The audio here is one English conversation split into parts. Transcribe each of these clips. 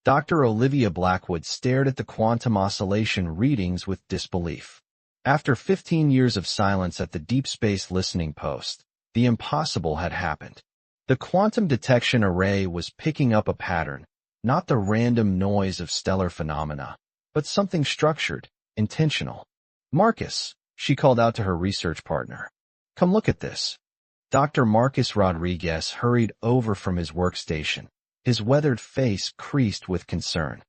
Dr. Olivia Blackwood stared at the quantum oscillation readings with disbelief. After 15 years of silence at the Deep Space Listening Post, the impossible had happened. The quantum detection array was picking up a pattern, not the random noise of stellar phenomena, but something structured, intentional. "Marcus," she called out to her research partner. "Come look at this." Dr. Marcus Rodriguez hurried over from his workstation, his weathered face creased with concern.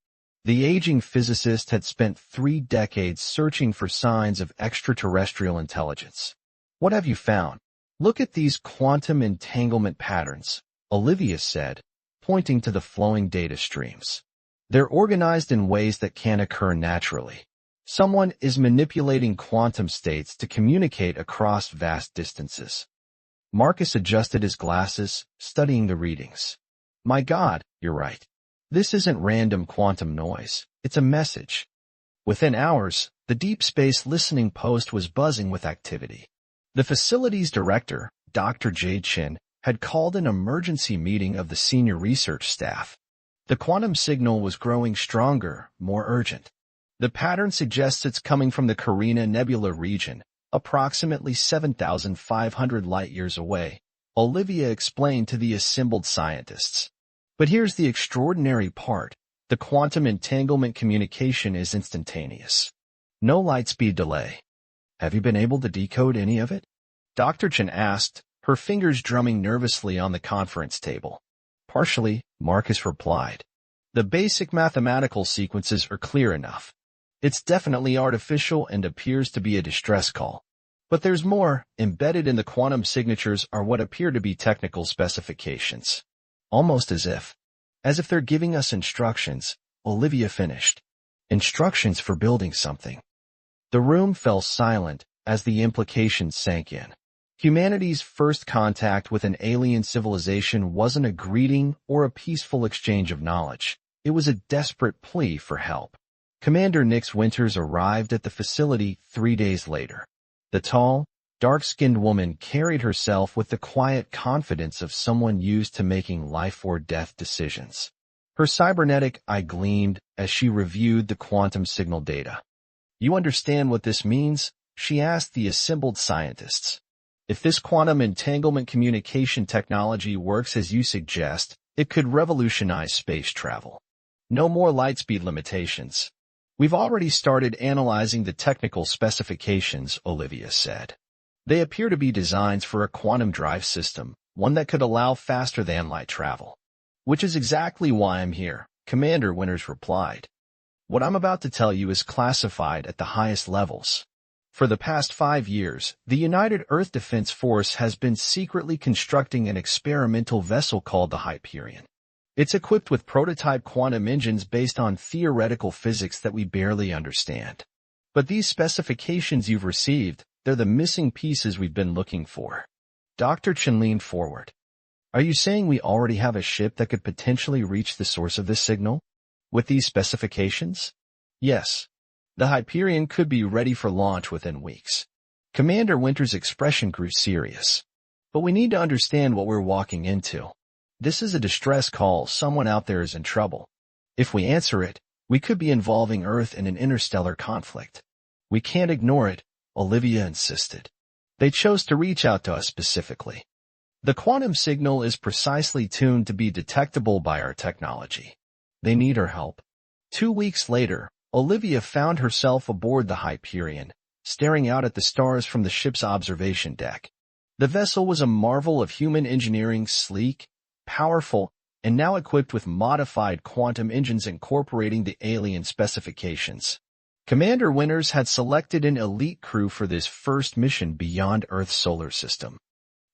The aging physicist had spent 3 decades searching for signs of extraterrestrial intelligence. "What have you found?" "Look at these quantum entanglement patterns," Olivia said, pointing to the flowing data streams. "They're organized in ways that can't occur naturally. Someone is manipulating quantum states to communicate across vast distances." Marcus adjusted his glasses, studying the readings. "My God, you're right. This isn't random quantum noise. It's a message." Within hours, the Deep Space Listening Post was buzzing with activity. The facility's director, Dr. Jade Chin, had called an emergency meeting of the senior research staff. The quantum signal was growing stronger, more urgent. "The pattern suggests it's coming from the Carina Nebula region, approximately 7,500 light-years away," Olivia explained to the assembled scientists. "But here's the extraordinary part. The quantum entanglement communication is instantaneous. No light-speed delay." "Have you been able to decode any of it?" Dr. Chen asked, her fingers drumming nervously on the conference table. "Partially," Marcus replied. "The basic mathematical sequences are clear enough. It's definitely artificial and appears to be a distress call. But there's more. Embedded in the quantum signatures are what appear to be technical specifications. Almost as if they're giving us instructions," Olivia finished. "Instructions for building something." The room fell silent as the implications sank in. Humanity's first contact with an alien civilization wasn't a greeting or a peaceful exchange of knowledge. It was a desperate plea for help. Commander Nix Winters arrived at the facility 3 days later. The tall, dark-skinned woman carried herself with the quiet confidence of someone used to making life-or-death decisions. Her cybernetic eye gleamed as she reviewed the quantum signal data. "You understand what this means?" she asked the assembled scientists. "If this quantum entanglement communication technology works as you suggest, it could revolutionize space travel. No more lightspeed limitations." "We've already started analyzing the technical specifications," Olivia said. "They appear to be designs for a quantum drive system, one that could allow faster-than-light travel." "Which is exactly why I'm here," Commander Winters replied. "What I'm about to tell you is classified at the highest levels. For the past 5 years, the United Earth Defense Force has been secretly constructing an experimental vessel called the Hyperion. It's equipped with prototype quantum engines based on theoretical physics that we barely understand. But these specifications you've received, they're the missing pieces we've been looking for." Dr. Chen leaned forward. "Are you saying we already have a ship that could potentially reach the source of this signal? With these specifications?" "Yes. The Hyperion could be ready for launch within weeks." Commander Winters' expression grew serious. "But we need to understand what we're walking into. This is a distress call. Someone out there is in trouble. If we answer it, we could be involving Earth in an interstellar conflict. We can't ignore it," Olivia insisted. "They chose to reach out to us specifically. The quantum signal is precisely tuned to be detectable by our technology. They need our help." 2 weeks later, Olivia found herself aboard the Hyperion, staring out at the stars from the ship's observation deck. The vessel was a marvel of human engineering, sleek, powerful, and now equipped with modified quantum engines incorporating the alien specifications. Commander Winters had selected an elite crew for this first mission beyond Earth's solar system.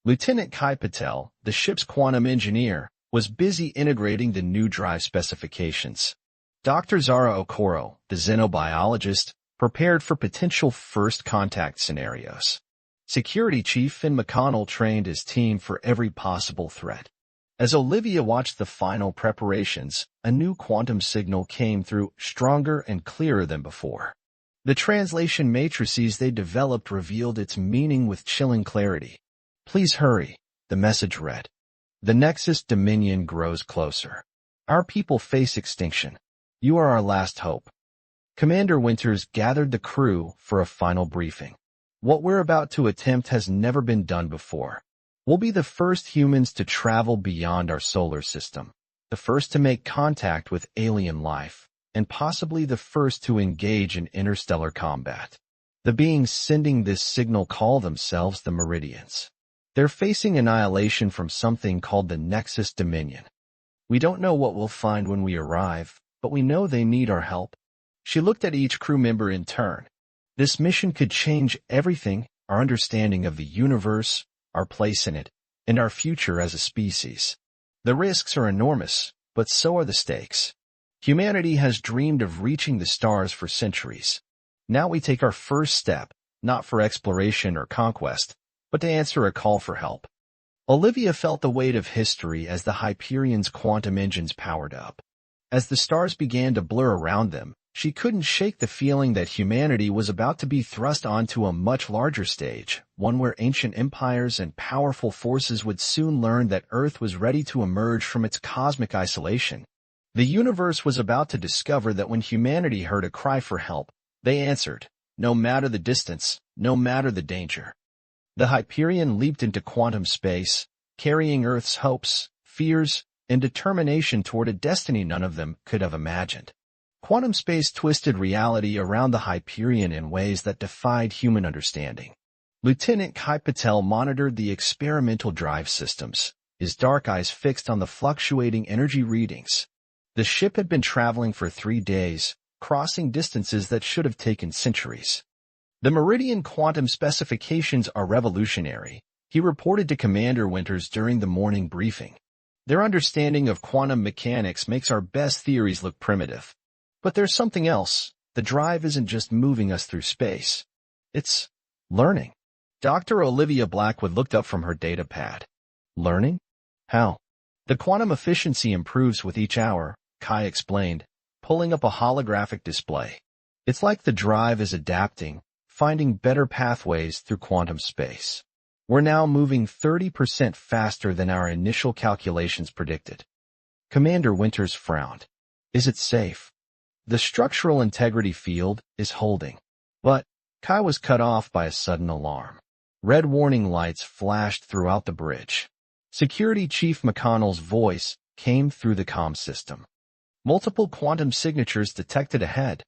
Lieutenant Kai Patel, the ship's quantum engineer, was busy integrating the new drive specifications. Dr. Zara Okoro, the xenobiologist, prepared for potential first contact scenarios. Security Chief Finn McConnell trained his team for every possible threat. As Olivia watched the final preparations, a new quantum signal came through, stronger and clearer than before. The translation matrices they developed revealed its meaning with chilling clarity. "Please hurry," the message read. "The Nexus Dominion grows closer." Our people face extinction. You are our last hope. Commander Winters gathered the crew for a final briefing. What we're about to attempt has never been done before. We'll be the first humans to travel beyond our solar system, the first to make contact with alien life, and possibly the first to engage in interstellar combat. The beings sending this signal call themselves the Meridians. They're facing annihilation from something called the Nexus Dominion. We don't know what we'll find when we arrive, but we know they need our help. She looked at each crew member in turn. This mission could change everything, our understanding of the universe, our place in it, and our future as a species. The risks are enormous, but so are the stakes. Humanity has dreamed of reaching the stars for centuries. Now we take our first step, not for exploration or conquest, but to answer a call for help. Olivia felt the weight of history as the Hyperion's quantum engines powered up. As the stars began to blur around them, she couldn't shake the feeling that humanity was about to be thrust onto a much larger stage, one where ancient empires and powerful forces would soon learn that Earth was ready to emerge from its cosmic isolation. The universe was about to discover that when humanity heard a cry for help, they answered, no matter the distance, no matter the danger. The Hyperion leaped into quantum space, carrying Earth's hopes, fears, and determination toward a destiny none of them could have imagined. Quantum space twisted reality around the Hyperion in ways that defied human understanding. Lieutenant Kai Patel monitored the experimental drive systems, his dark eyes fixed on the fluctuating energy readings. The ship had been traveling for 3 days, crossing distances that should have taken centuries. The Meridian quantum specifications are revolutionary, he reported to Commander Winters during the morning briefing. Their understanding of quantum mechanics makes our best theories look primitive. But there's something else. The drive isn't just moving us through space. It's learning. Dr. Olivia Blackwood looked up from her data pad. Learning? How? The quantum efficiency improves with each hour, Kai explained, pulling up a holographic display. It's like the drive is adapting, finding better pathways through quantum space. We're now moving 30% faster than our initial calculations predicted. Commander Winters frowned. Is it safe? The structural integrity field is holding. But Kai was cut off by a sudden alarm. Red warning lights flashed throughout the bridge. Security Chief McConnell's voice came through the comm system. Multiple quantum signatures detected ahead.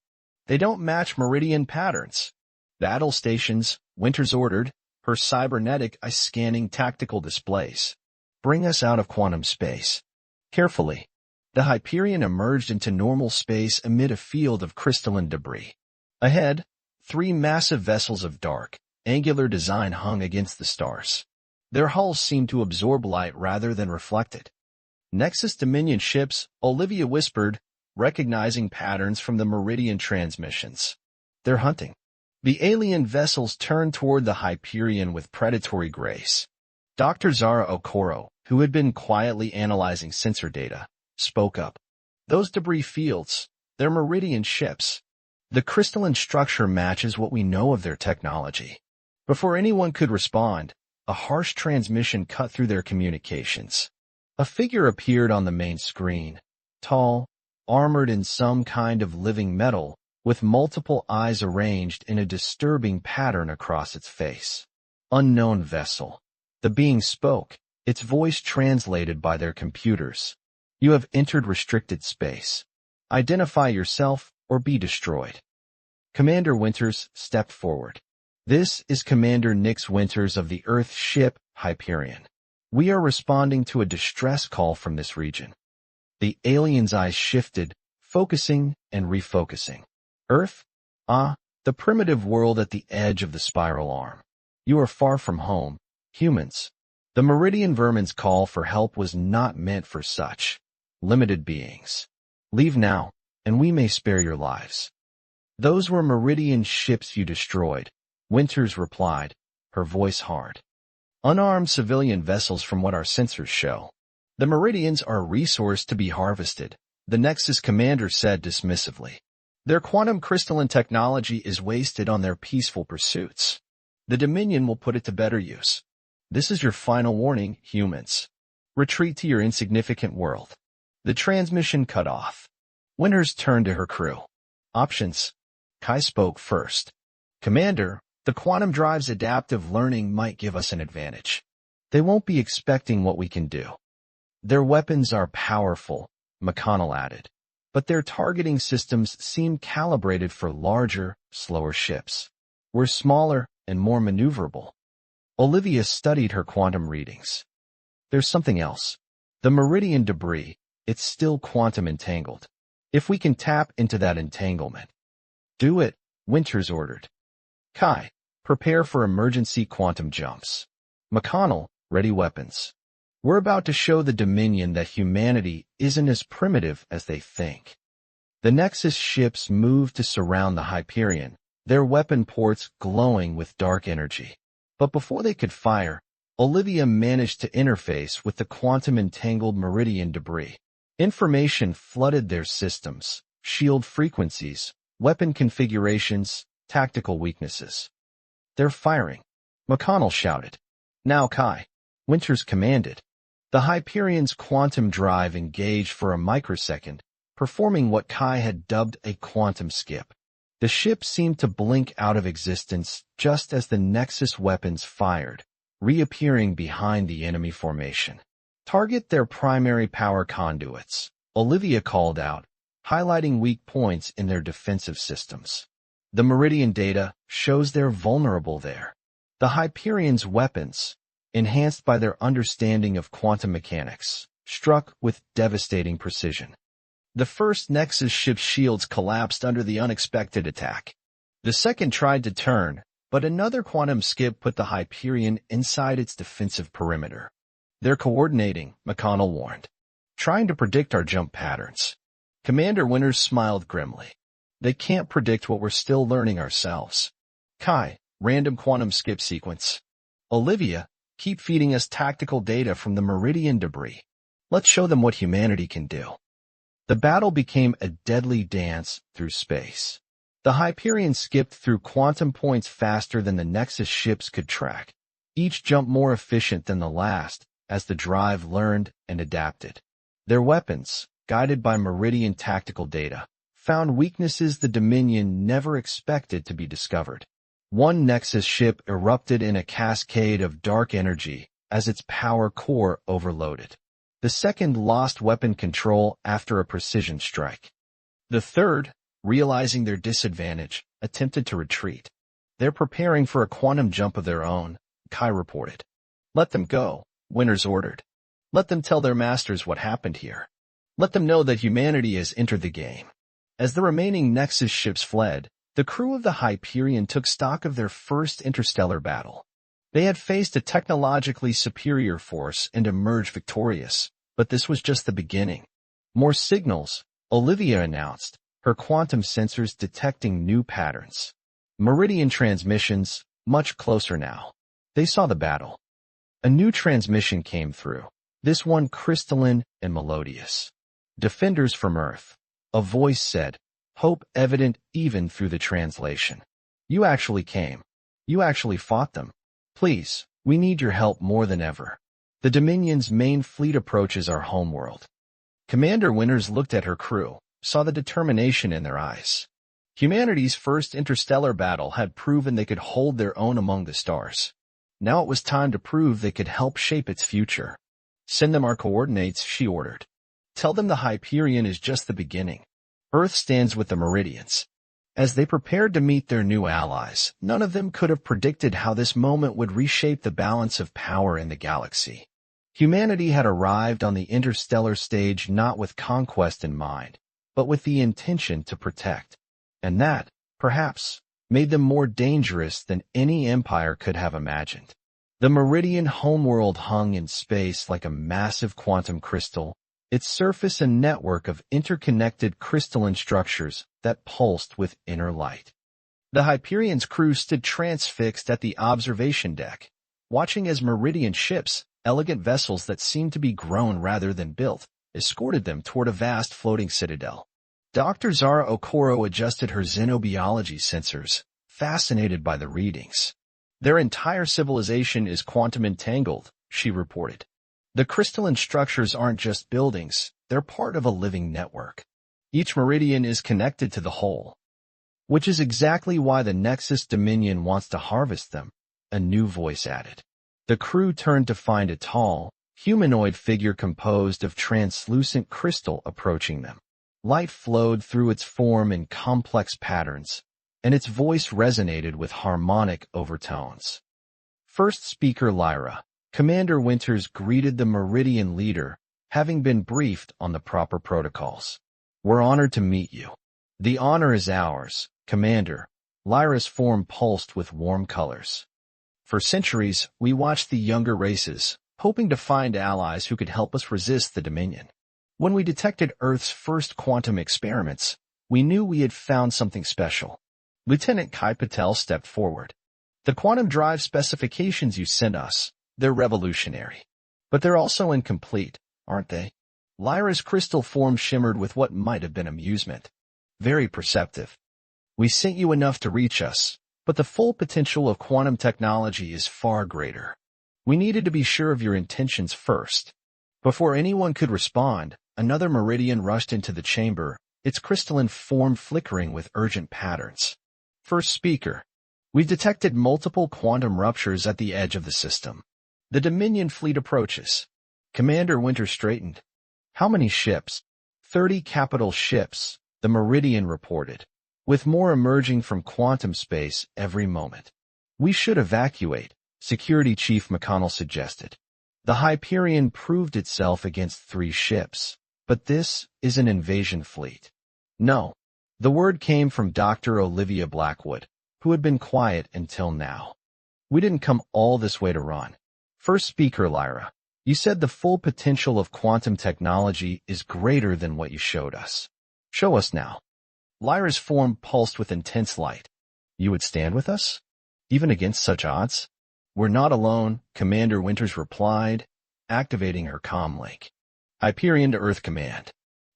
They don't match Meridian patterns. Battle stations, Winters ordered, her cybernetic eye scanning tactical displays. Bring us out of quantum space. Carefully. The Hyperion emerged into normal space amid a field of crystalline debris. Ahead, 3 massive vessels of dark, angular design hung against the stars. Their hulls seemed to absorb light rather than reflect it. Nexus Dominion ships, Olivia whispered, recognizing patterns from the Meridian transmissions. They're hunting. The alien vessels turned toward the Hyperion with predatory grace. Dr. Zara Okoro, who had been quietly analyzing sensor data, spoke up. Those debris fields, they're Meridian ships. The crystalline structure matches what we know of their technology. Before anyone could respond, a harsh transmission cut through their communications. A figure appeared on the main screen, tall, armored in some kind of living metal, with multiple eyes arranged in a disturbing pattern across its face. Unknown vessel. The being spoke, its voice translated by their computers. You have entered restricted space. Identify yourself or be destroyed. Commander Winters stepped forward. This is Commander Nix Winters of the Earth ship Hyperion. We are responding to a distress call from this region. The alien's eyes shifted, focusing and refocusing. Earth? The primitive world at the edge of the spiral arm. You are far from home, humans. The Meridian Vermin's call for help was not meant for such limited beings. Leave now, and we may spare your lives. Those were Meridian ships you destroyed, Winters replied, her voice hard. Unarmed civilian vessels from what our sensors show. The Meridians are a resource to be harvested, the Nexus commander said dismissively. Their quantum crystalline technology is wasted on their peaceful pursuits. The Dominion will put it to better use. This is your final warning, humans. Retreat to your insignificant world. The transmission cut off. Winters turned to her crew. Options. Kai spoke first. Commander, the quantum drive's adaptive learning might give us an advantage. They won't be expecting what we can do. Their weapons are powerful, McConnell added, but their targeting systems seem calibrated for larger, slower ships. We're smaller and more maneuverable. Olivia studied her quantum readings. There's something else. The meridian debris, it's still quantum entangled. If we can tap into that entanglement. Do it, Winters ordered. Kai, prepare for emergency quantum jumps. McConnell, ready weapons. We're about to show the Dominion that humanity isn't as primitive as they think. The Nexus ships moved to surround the Hyperion, their weapon ports glowing with dark energy. But before they could fire, Olivia managed to interface with the quantum-entangled meridian debris. Information flooded their systems, shield frequencies, weapon configurations, tactical weaknesses. They're firing, McConnell shouted. Now Kai, Winters commanded. The Hyperion's quantum drive engaged for a microsecond, performing what Kai had dubbed a quantum skip. The ship seemed to blink out of existence just as the Nexus weapons fired, reappearing behind the enemy formation. Target their primary power conduits, Olivia called out, highlighting weak points in their defensive systems. The Meridian data shows they're vulnerable there. The Hyperion's weapons, enhanced by their understanding of quantum mechanics, struck with devastating precision. The first Nexus ship's shields collapsed under the unexpected attack. The second tried to turn, but another quantum skip put the Hyperion inside its defensive perimeter. They're coordinating, McConnell warned. Trying to predict our jump patterns. Commander Winters smiled grimly. They can't predict what we're still learning ourselves. Kai, random quantum skip sequence. Olivia, keep feeding us tactical data from the meridian debris. Let's show them what humanity can do. The battle became a deadly dance through space. The Hyperion skipped through quantum points faster than the Nexus ships could track, each jump more efficient than the last as the drive learned and adapted. Their weapons, guided by Meridian tactical data, found weaknesses the Dominion never expected to be discovered. One Nexus ship erupted in a cascade of dark energy as its power core overloaded. The second lost weapon control after a precision strike. The third, realizing their disadvantage, attempted to retreat. They're preparing for a quantum jump of their own, Kai reported. Let them go, Winters ordered. Let them tell their masters what happened here. Let them know that humanity has entered the game. As the remaining Nexus ships fled, the crew of the Hyperion took stock of their first interstellar battle. They had faced a technologically superior force and emerged victorious, but this was just the beginning. More signals, Olivia announced, her quantum sensors detecting new patterns. Meridian transmissions, much closer now. They saw the battle. A new transmission came through, this one crystalline and melodious. Defenders from Earth. A voice said, hope evident even through the translation. You actually came. You actually fought them. Please, we need your help more than ever. The Dominion's main fleet approaches our homeworld. Commander Winters looked at her crew, saw the determination in their eyes. Humanity's first interstellar battle had proven they could hold their own among the stars. Now it was time to prove they could help shape its future. Send them our coordinates, she ordered. Tell them the Hyperion is just the beginning. Earth stands with the Meridians. As they prepared to meet their new allies, none of them could have predicted how this moment would reshape the balance of power in the galaxy. Humanity had arrived on the interstellar stage not with conquest in mind, but with the intention to protect. And that, perhaps, made them more dangerous than any empire could have imagined. The Meridian homeworld hung in space like a massive quantum crystal, its surface a network of interconnected crystalline structures that pulsed with inner light. The Hyperion's crew stood transfixed at the observation deck, watching as Meridian ships, elegant vessels that seemed to be grown rather than built, escorted them toward a vast floating citadel. Dr. Zara Okoro adjusted her xenobiology sensors, fascinated by the readings. Their entire civilization is quantum entangled, she reported. The crystalline structures aren't just buildings, They're part of a living network. Each meridian is connected to the whole, which is exactly why the Nexus Dominion wants to harvest them, a new voice added. The crew turned to find a tall, humanoid figure composed of translucent crystal approaching them. Light flowed through its form in complex patterns, and its voice resonated with harmonic overtones. First speaker Lyra, Commander Winters greeted the Meridian leader, having been briefed on the proper protocols. "We're honored to meet you." "The honor is ours, Commander." Lyra's form pulsed with warm colors. "For centuries, we watched the younger races, hoping to find allies who could help us resist the Dominion. When we detected Earth's first quantum experiments, we knew we had found something special." Lieutenant Kai Patel stepped forward. "The quantum drive specifications you sent us, they're revolutionary. But they're also incomplete, aren't they?" Lyra's crystal form shimmered with what might have been amusement. "Very perceptive. We sent you enough to reach us, but the full potential of quantum technology is far greater. We needed to be sure of your intentions first." Before anyone could respond, another meridian rushed into the chamber, its crystalline form flickering with urgent patterns. First speaker. "We've detected multiple quantum ruptures at the edge of the system. The Dominion fleet approaches." Commander Winter straightened. "How many ships?" 30 capital ships, the Meridian reported, with more emerging from quantum space every moment. "We should evacuate," Security Chief McConnell suggested. "The Hyperion proved itself against 3 ships, but this is an invasion fleet." "No." The word came from Dr. Olivia Blackwood, who had been quiet until now. "We didn't come all this way to run." First speaker Lyra. "You said the full potential of quantum technology is greater than what you showed us. Show us now." Lyra's form pulsed with intense light. "You would stand with us? Even against such odds?" "We're not alone," Commander Winters replied, activating her comm link. "Hyperion to Earth Command.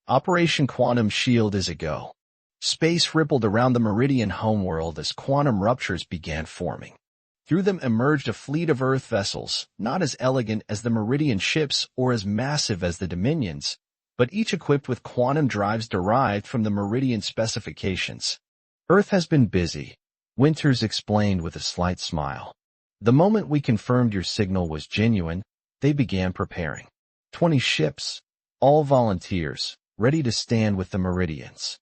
Operation Quantum Shield is a go." Space rippled around the Meridian homeworld as quantum ruptures began forming. Through them emerged a fleet of Earth vessels, not as elegant as the Meridian ships or as massive as the Dominions, but each equipped with quantum drives derived from the Meridian specifications. "Earth has been busy," Winters explained with a slight smile. "The moment we confirmed your signal was genuine, they began preparing. 20 ships, all volunteers, ready to stand with the Meridians."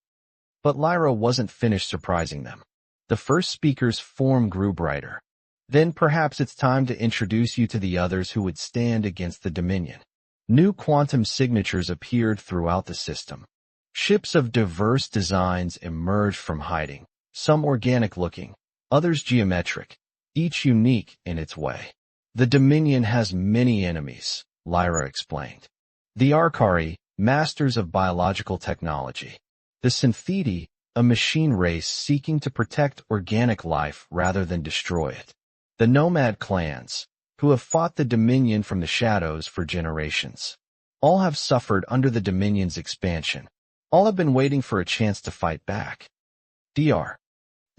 But Lyra wasn't finished surprising them. The first speaker's form grew brighter. "Then perhaps it's time to introduce you to the others who would stand against the Dominion." New quantum signatures appeared throughout the system. Ships of diverse designs emerged from hiding, some organic-looking, others geometric, each unique in its way. "The Dominion has many enemies," Lyra explained. "The Arcari, masters of biological technology. The sympathy, a machine race seeking to protect organic life rather than destroy it. The nomad clans, who have fought the Dominion from the shadows for generations. All have suffered under the Dominion's expansion. All have been waiting for a chance to fight back." Dr.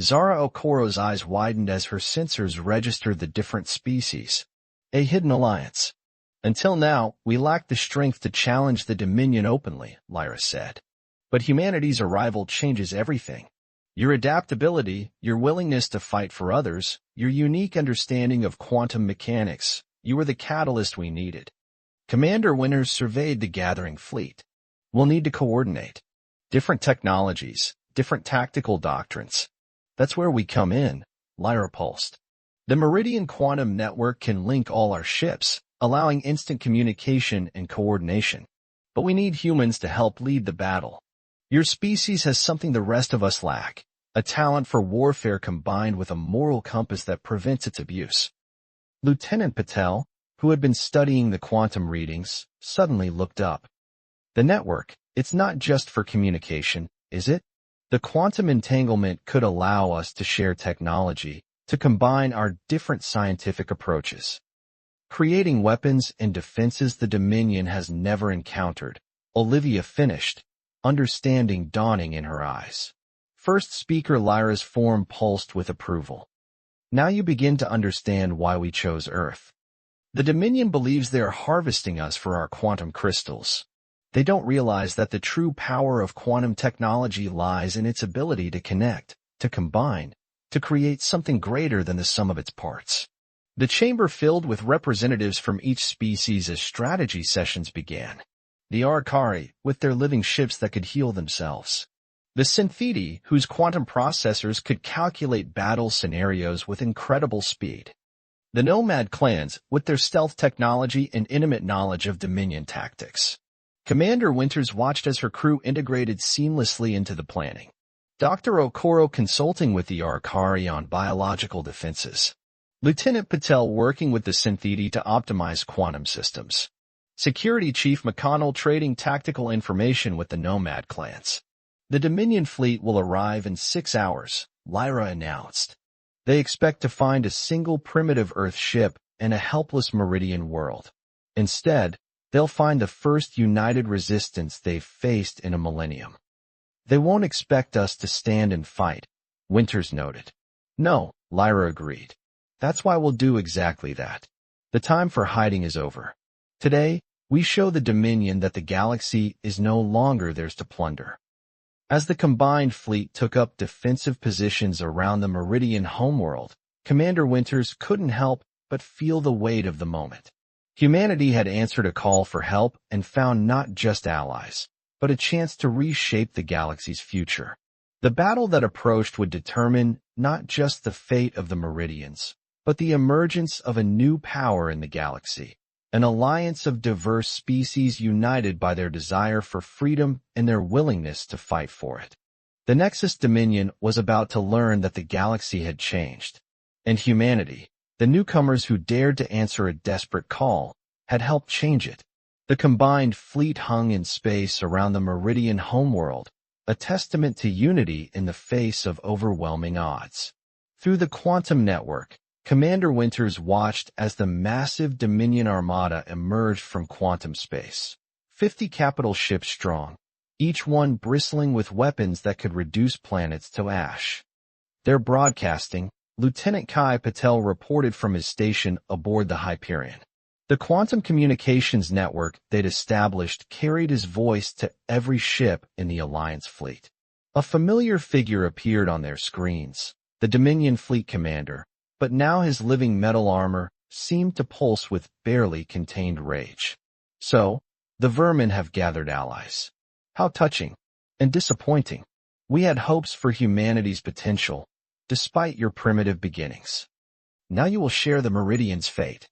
Zara Okoro's eyes widened as her sensors registered the different species. "A hidden alliance. Until now, we lacked the strength to challenge the Dominion openly," Lyra said. "But humanity's arrival changes everything. Your adaptability, your willingness to fight for others, your unique understanding of quantum mechanics, you were the catalyst we needed." Commander Winters surveyed the gathering fleet. "We'll need to coordinate. Different technologies, different tactical doctrines. That's where we come in," Lyra pulsed. "The Meridian Quantum Network can link all our ships, allowing instant communication and coordination. But we need humans to help lead the battle. Your species has something the rest of us lack, a talent for warfare combined with a moral compass that prevents its abuse." Lieutenant Patel, who had been studying the quantum readings, suddenly looked up. "The network, it's not just for communication, is it? The quantum entanglement could allow us to share technology, to combine our different scientific approaches. Creating weapons and defenses the Dominion has never encountered," Olivia finished, understanding dawning in her eyes. First speaker Lyra's form pulsed with approval. "Now you begin to understand why we chose Earth. The Dominion believes they are harvesting us for our quantum crystals. They don't realize that the true power of quantum technology lies in its ability to connect, to combine, to create something greater than the sum of its parts. The chamber filled with representatives from each species as strategy sessions began. The Arcari, with their living ships that could heal themselves. The sympathy, whose quantum processors could calculate battle scenarios with incredible speed. The nomad clans, with their stealth technology and intimate knowledge of Dominion tactics. Commander Winters watched as her crew integrated seamlessly into the planning. Dr. Okoro consulting with the Arcari on biological defenses. Lieutenant Patel working with the sympathy to optimize quantum systems. Security Chief McConnell trading tactical information with the nomad clans. The Dominion fleet will arrive in 6 hours, Lyra announced. They expect to find a single primitive Earth ship and a helpless Meridian world. Instead, they'll find the first united resistance they've faced in a millennium. They won't expect us to stand and fight, Winters noted. No, Lyra agreed. That's why we'll do exactly that. The time for hiding is over. Today, we show the Dominion that the galaxy is no longer theirs to plunder. As the combined fleet took up defensive positions around the Meridian homeworld, Commander Winters couldn't help but feel the weight of the moment. Humanity had answered a call for help and found not just allies, but a chance to reshape the galaxy's future. The battle that approached would determine not just the fate of the Meridians, but the emergence of a new power in the galaxy, an alliance of diverse species united by their desire for freedom and their willingness to fight for it. The Nexus Dominion was about to learn that the galaxy had changed, and humanity, the newcomers who dared to answer a desperate call, had helped change it. The combined fleet hung in space around the Meridian homeworld, a testament to unity in the face of overwhelming odds. Through the quantum network, Commander Winters watched as the massive Dominion armada emerged from quantum space. 50 capital ships strong, each one bristling with weapons that could reduce planets to ash. Their broadcasting, Lieutenant Kai Patel reported from his station aboard the Hyperion. The quantum communications network they'd established carried his voice to every ship in the Alliance fleet. A familiar figure appeared on their screens, the Dominion fleet commander, but now his living metal armor seemed to pulse with barely contained rage. So, the vermin have gathered allies. How touching and disappointing. We had hopes for humanity's potential, despite your primitive beginnings. Now you will share the Meridian's fate.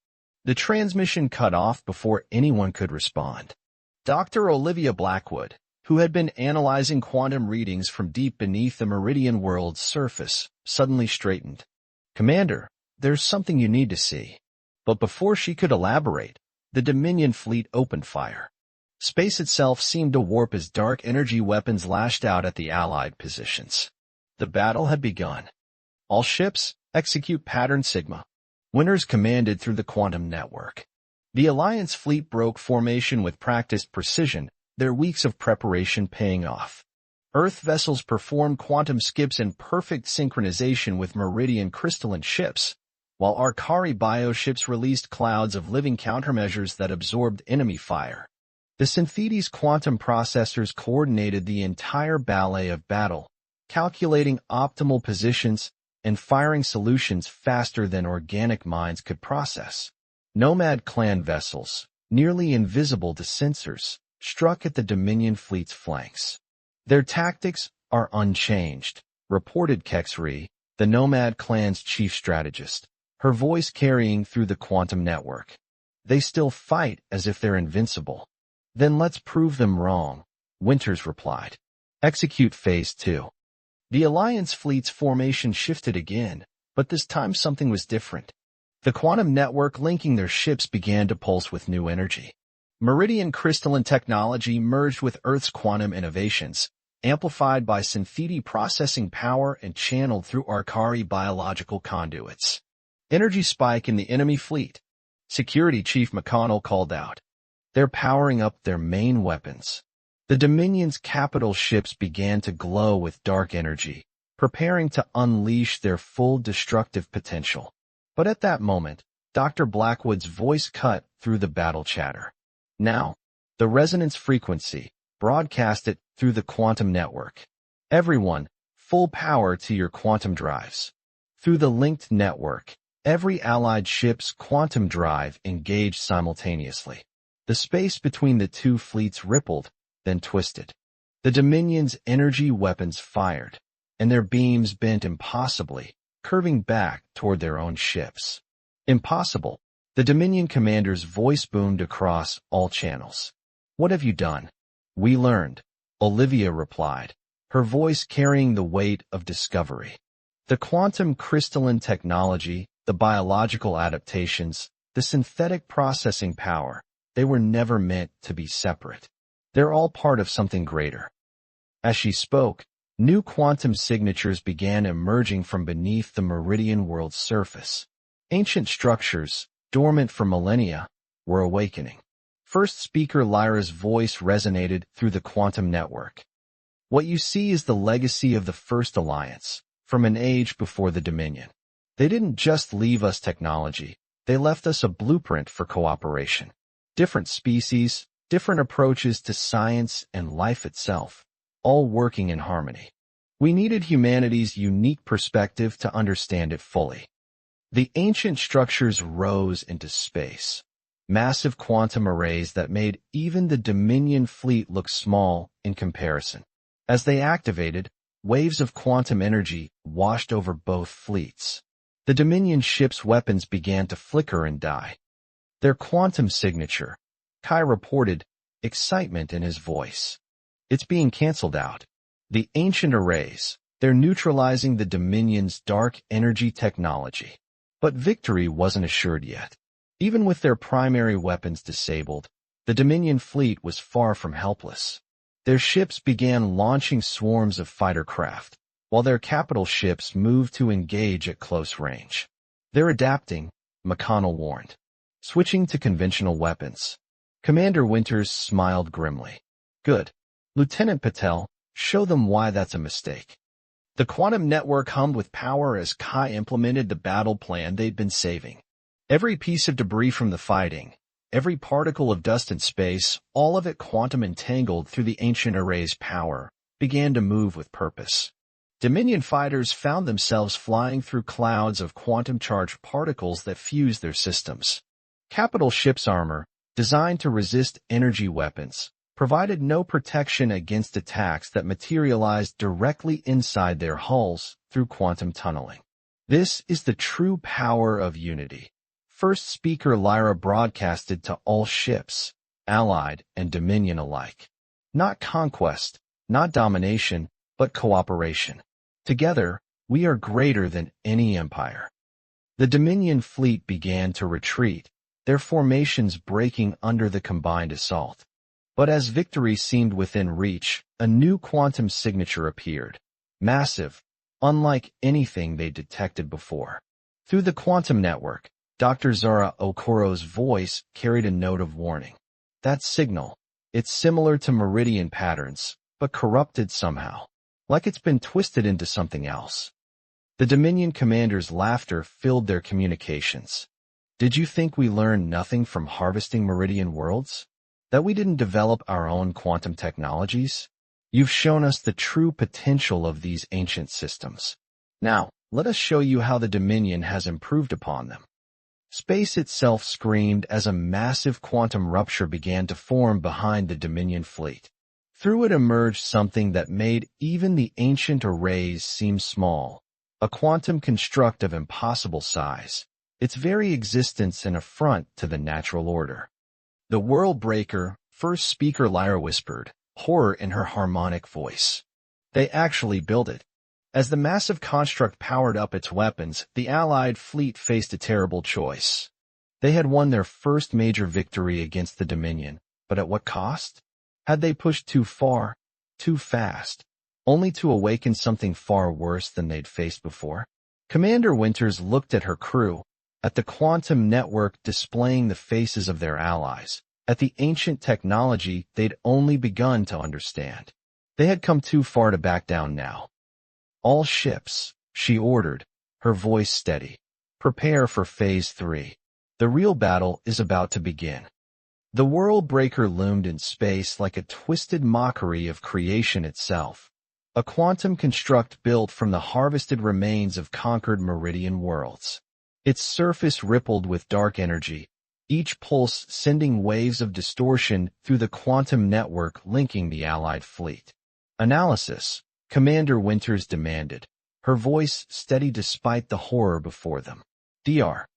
The transmission cut off before anyone could respond. Dr. Olivia Blackwood, who had been analyzing quantum readings from deep beneath the Meridian world's surface, suddenly straightened. Commander, there's something you need to see. But before she could elaborate, the Dominion fleet opened fire. Space itself seemed to warp as dark energy weapons lashed out at the Allied positions. The battle had begun. All ships, execute pattern Sigma. Winters commanded through the quantum network. The Alliance fleet broke formation with practiced precision, their weeks of preparation paying off. Earth vessels performed quantum skips in perfect synchronization with Meridian crystalline ships, while Arcari bioships released clouds of living countermeasures that absorbed enemy fire. The Synthetes's quantum processors coordinated the entire ballet of battle, calculating optimal positions and firing solutions faster than organic minds could process. Nomad clan vessels, nearly invisible to sensors, struck at the Dominion fleet's flanks. Their tactics are unchanged, reported Kexri, the Nomad clan's chief strategist, her voice carrying through the quantum network. They still fight as if they're invincible. Then let's prove them wrong, Winters replied. Execute Phase 2. The Alliance fleet's formation shifted again, but this time something was different. The quantum network linking their ships began to pulse with new energy. Meridian crystalline technology merged with Earth's quantum innovations, amplified by Syntheti processing power and channeled through Arcari biological conduits. Energy spike in the enemy fleet. Security Chief McConnell called out. They're powering up their main weapons. The Dominion's capital ships began to glow with dark energy, preparing to unleash their full destructive potential. But at that moment, Dr. Blackwood's voice cut through the battle chatter. Now, The resonance frequency, broadcast it through the quantum network. Everyone, full power to your quantum drives. Through the linked network, every allied ship's quantum drive engaged simultaneously. The space between the two fleets rippled, then twisted. The Dominion's energy weapons fired, and their beams bent impossibly, curving back toward their own ships. Impossible. The Dominion commander's voice boomed across all channels. What have you done? We learned, Olivia replied, her voice carrying the weight of discovery. The quantum crystalline technology, the biological adaptations, the synthetic processing power, they were never meant to be separate. They're all part of something greater. As she spoke, new quantum signatures began emerging from beneath the Meridian world's surface. Ancient structures, dormant for millennia, were awakening. First speaker Lyra's voice resonated through the quantum network. What you see is the legacy of the First Alliance, from an age before the Dominion. They didn't just leave us technology, they left us a blueprint for cooperation. Different species, different approaches to science and life itself, all working in harmony. We needed humanity's unique perspective to understand it fully. The ancient structures rose into space, massive quantum arrays that made even the Dominion fleet look small in comparison. As they activated, waves of quantum energy washed over both fleets. The Dominion ships' weapons began to flicker and die. Their quantum signature, Kai reported, excitement in his voice. It's being canceled out. The ancient arrays, they're neutralizing the Dominion's dark energy technology. But victory wasn't assured yet. Even with their primary weapons disabled, the Dominion fleet was far from helpless. Their ships began launching swarms of fighter craft, while their capital ships moved to engage at close range. They're adapting, McConnell warned. Switching to conventional weapons. Commander Winters smiled grimly. Good. Lieutenant Patel, show them why that's a mistake. The quantum network hummed with power as Kai implemented the battle plan they'd been saving. Every piece of debris from the fighting, every particle of dust in space, all of it quantum entangled through the ancient array's power, began to move with purpose. Dominion fighters found themselves flying through clouds of quantum-charged particles that fused their systems. Capital ships' armor, designed to resist energy weapons, provided no protection against attacks that materialized directly inside their hulls through quantum tunneling. This is the true power of unity. First speaker Lyra broadcasted to all ships, Allied and Dominion alike. Not conquest, not domination, but cooperation. Together, we are greater than any empire. The Dominion fleet began to retreat, their formations breaking under the combined assault. But as victory seemed within reach, a new quantum signature appeared. Massive, unlike anything they detected before. Through the quantum network, Dr. Zara Okoro's voice carried a note of warning. That signal, it's similar to meridian patterns, but corrupted somehow, like it's been twisted into something else. The Dominion commander's laughter filled their communications. Did you think we learned nothing from harvesting meridian worlds? That we didn't develop our own quantum technologies? You've shown us the true potential of these ancient systems. Now, let us show you how the Dominion has improved upon them. Space itself screamed as a massive quantum rupture began to form behind the Dominion fleet. Through it emerged something that made even the ancient arrays seem small, a quantum construct of impossible size, its very existence an affront to the natural order. The World Breaker, first speaker Lyra whispered, horror in her harmonic voice. They actually built it. As the massive construct powered up its weapons, the Allied fleet faced a terrible choice. They had won their first major victory against the Dominion, but at what cost? Had they pushed too far, too fast, only to awaken something far worse than they'd faced before? Commander Winters looked at her crew, at the quantum network displaying the faces of their allies, at the ancient technology they'd only begun to understand. They had come too far to back down now. All ships, she ordered, her voice steady. Prepare for Phase 3. The real battle is about to begin. The world breaker loomed in space like a twisted mockery of creation itself, a quantum construct built from the harvested remains of conquered meridian worlds. Its surface rippled with dark energy, each pulse sending waves of distortion through the quantum network linking the Allied fleet. Analysis, Commander Winters demanded, her voice steady despite the horror before them. Dr.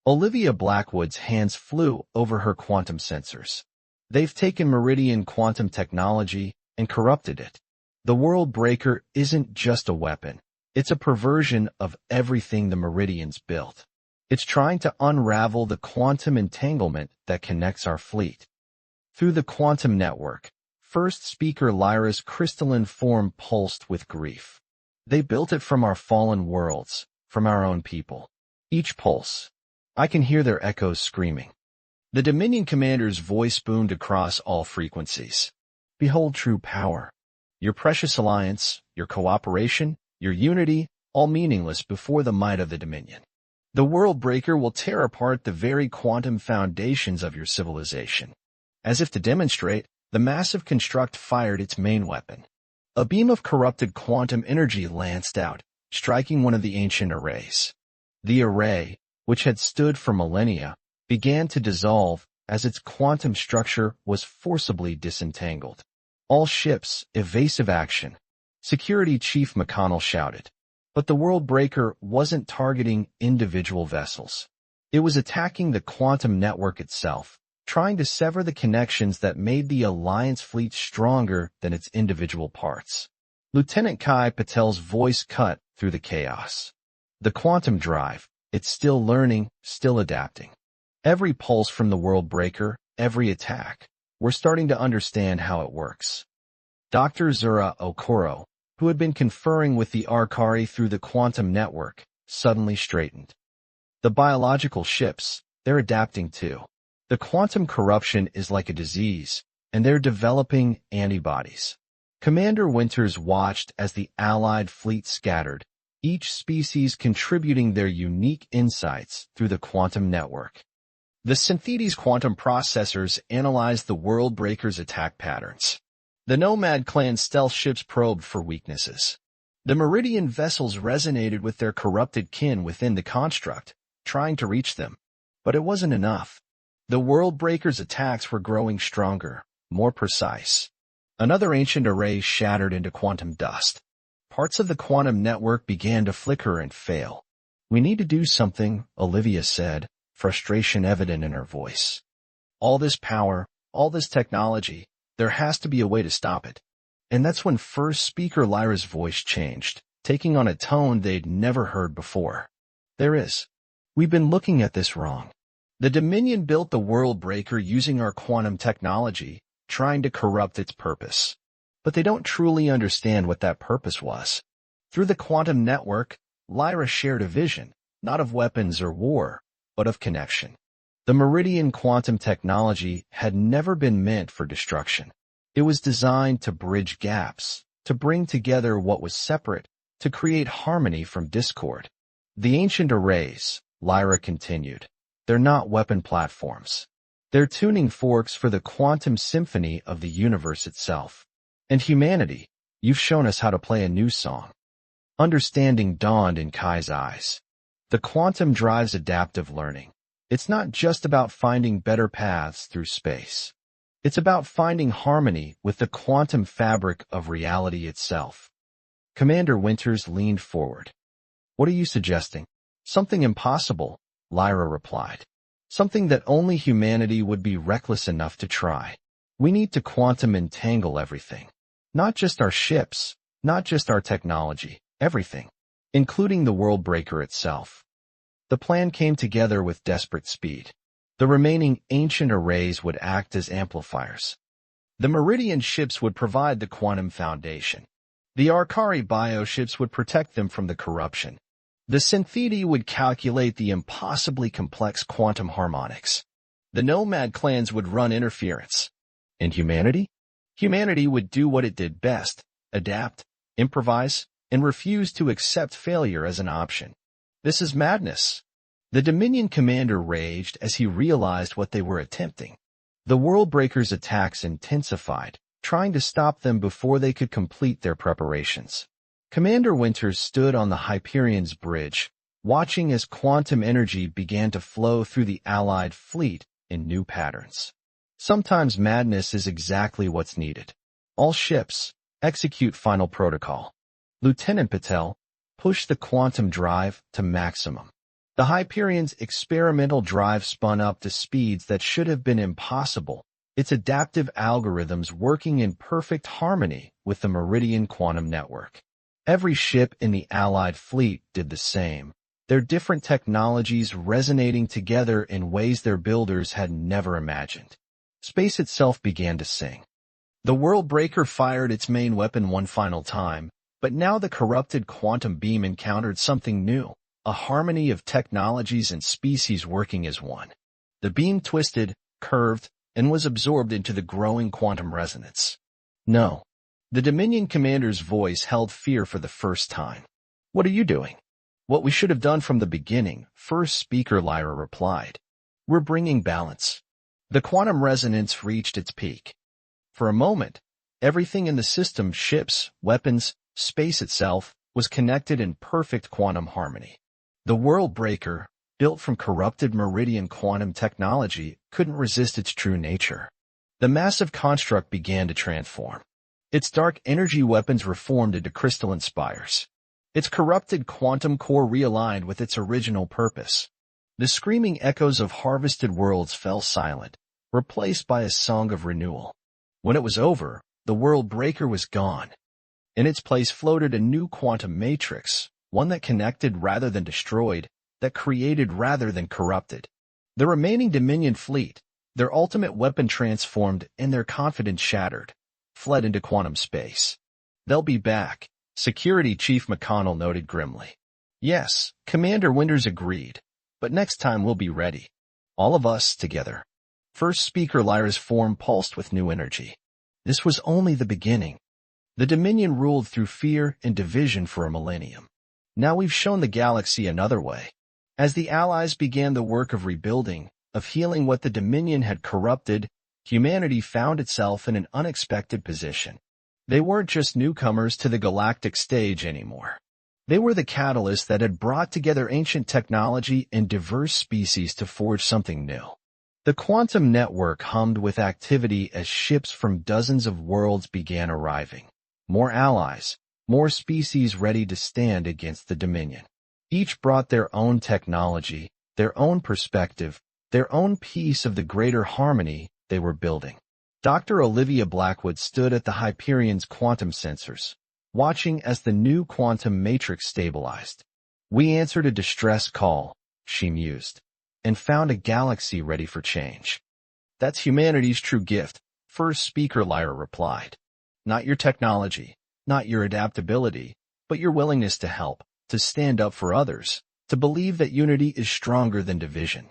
Olivia Blackwood's hands flew over her quantum sensors. They've taken Meridian quantum technology and corrupted it. The world breaker isn't just a weapon. It's a perversion of everything the Meridians built. It's trying to unravel the quantum entanglement that connects our fleet. Through the quantum network, first speaker Lyra's crystalline form pulsed with grief. They built it from our fallen worlds, from our own people. Each pulse, I can hear their echoes screaming. The Dominion commander's voice boomed across all frequencies. Behold true power. Your precious alliance, your cooperation, your unity, all meaningless before the might of the Dominion. The world breaker will tear apart the very quantum foundations of your civilization. As if to demonstrate, the massive construct fired its main weapon. A beam of corrupted quantum energy lanced out, striking one of the ancient arrays. The array, which had stood for millennia, began to dissolve as its quantum structure was forcibly disentangled. All ships, evasive action. Security Chief McConnell shouted. But the world breaker wasn't targeting individual vessels. It was attacking the quantum network itself, trying to sever the connections that made the Alliance fleet stronger than its individual parts. Lieutenant Kai Patel's voice cut through the chaos. The quantum drive, it's still learning, still adapting. Every pulse from the world breaker, every attack, we're starting to understand how it works. Dr. Zura Okoro, who had been conferring with the Arkari through the quantum network, suddenly straightened. The biological ships, they're adapting too. The quantum corruption is like a disease, and they're developing antibodies. Commander Winters watched as the Allied fleet scattered, each species contributing their unique insights through the quantum network. The Synthetese quantum processors analyzed the world breaker's attack patterns. The Nomad clan's stealth ships probed for weaknesses. The Meridian vessels resonated with their corrupted kin within the construct, trying to reach them. But it wasn't enough. The world breaker's attacks were growing stronger, more precise. Another ancient array shattered into quantum dust. Parts of the quantum network began to flicker and fail. We need to do something, Olivia said, frustration evident in her voice. All this power, all this technology, there has to be a way to stop it. And that's when first speaker Lyra's voice changed, taking on a tone they'd never heard before. There is. We've been looking at this wrong. The Dominion built the world breaker using our quantum technology, trying to corrupt its purpose. But they don't truly understand what that purpose was. Through the quantum network, Lyra shared a vision, not of weapons or war, but of connection. The Meridian quantum technology had never been meant for destruction. It was designed to bridge gaps, to bring together what was separate, to create harmony from discord. The ancient arrays, Lyra continued, they're not weapon platforms. They're tuning forks for the quantum symphony of the universe itself. And humanity, you've shown us how to play a new song. Understanding dawned in Kai's eyes. The quantum drives adaptive learning. It's not just about finding better paths through space. It's about finding harmony with the quantum fabric of reality itself. Commander Winters leaned forward. What are you suggesting? Something impossible, Lyra replied. Something that only humanity would be reckless enough to try. We need to quantum entangle everything. Not just our ships, not just our technology, everything, including the world breaker itself. The plan came together with desperate speed. The remaining ancient arrays would act as amplifiers. The Meridian ships would provide the quantum foundation. The Arkari bioships would protect them from the corruption. The Syntheti would calculate the impossibly complex quantum harmonics. The Nomad clans would run interference. And humanity? Humanity would do what it did best, adapt, improvise, and refuse to accept failure as an option. This is madness. The Dominion commander raged as he realized what they were attempting. The Worldbreakers' attacks intensified, trying to stop them before they could complete their preparations. Commander Winters stood on the Hyperion's bridge, watching as quantum energy began to flow through the Allied fleet in new patterns. Sometimes madness is exactly what's needed. All ships, execute final protocol. Lieutenant Patel, push the quantum drive to maximum. The Hyperion's experimental drive spun up to speeds that should have been impossible, its adaptive algorithms working in perfect harmony with the Meridian quantum network. Every ship in the Allied fleet did the same, their different technologies resonating together in ways their builders had never imagined. Space itself began to sing. The Worldbreaker fired its main weapon one final time, but now the corrupted quantum beam encountered something new, a harmony of technologies and species working as one. The beam twisted, curved, and was absorbed into the growing quantum resonance. No. The Dominion commander's voice held fear for the first time. What are you doing? What we should have done from the beginning, First Speaker Lyra replied. We're bringing balance. The quantum resonance reached its peak. For a moment, everything in the system, ships, weapons, space itself, was connected in perfect quantum harmony. The Worldbreaker, built from corrupted Meridian quantum technology, couldn't resist its true nature. The massive construct began to transform. Its dark energy weapons reformed into crystalline spires. Its corrupted quantum core realigned with its original purpose. The screaming echoes of harvested worlds fell silent, replaced by a song of renewal. When it was over, the Worldbreaker was gone. In its place floated a new quantum matrix, one that connected rather than destroyed, that created rather than corrupted. The remaining Dominion fleet, their ultimate weapon transformed and their confidence shattered, fled into quantum space. They'll be back, Security Chief McConnell noted grimly. Yes, Commander Winters agreed, but next time we'll be ready. All of us together. First Speaker Lyra's form pulsed with new energy. This was only the beginning. The Dominion ruled through fear and division for a millennium. Now we've shown the galaxy another way. As the Allies began the work of rebuilding, of healing what the Dominion had corrupted, humanity found itself in an unexpected position. They weren't just newcomers to the galactic stage anymore. They were the catalyst that had brought together ancient technology and diverse species to forge something new. The quantum network hummed with activity as ships from dozens of worlds began arriving. More allies, more species ready to stand against the Dominion. Each brought their own technology, their own perspective, their own piece of the greater harmony they were building. Dr. Olivia Blackwood stood at the Hyperion's quantum sensors, watching as the new quantum matrix stabilized. We answered a distress call, she mused, and found a galaxy ready for change. That's humanity's true gift, First Speaker Lyra replied. Not your technology, not your adaptability, but your willingness to help, to stand up for others, to believe that unity is stronger than division.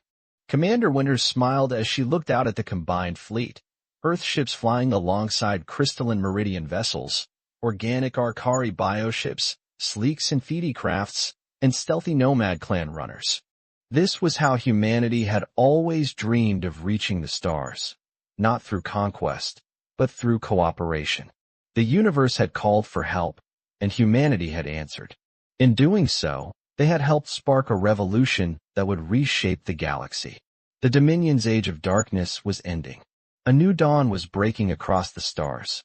Commander Winters smiled as she looked out at the combined fleet, Earth ships flying alongside crystalline Meridian vessels, organic Arcari bioships, sleek Synfeti crafts, and stealthy Nomad clan runners. This was how humanity had always dreamed of reaching the stars, not through conquest, but through cooperation. The universe had called for help, and humanity had answered. In doing so, they had helped spark a revolution that would reshape the galaxy. The Dominion's age of darkness was ending. A new dawn was breaking across the stars.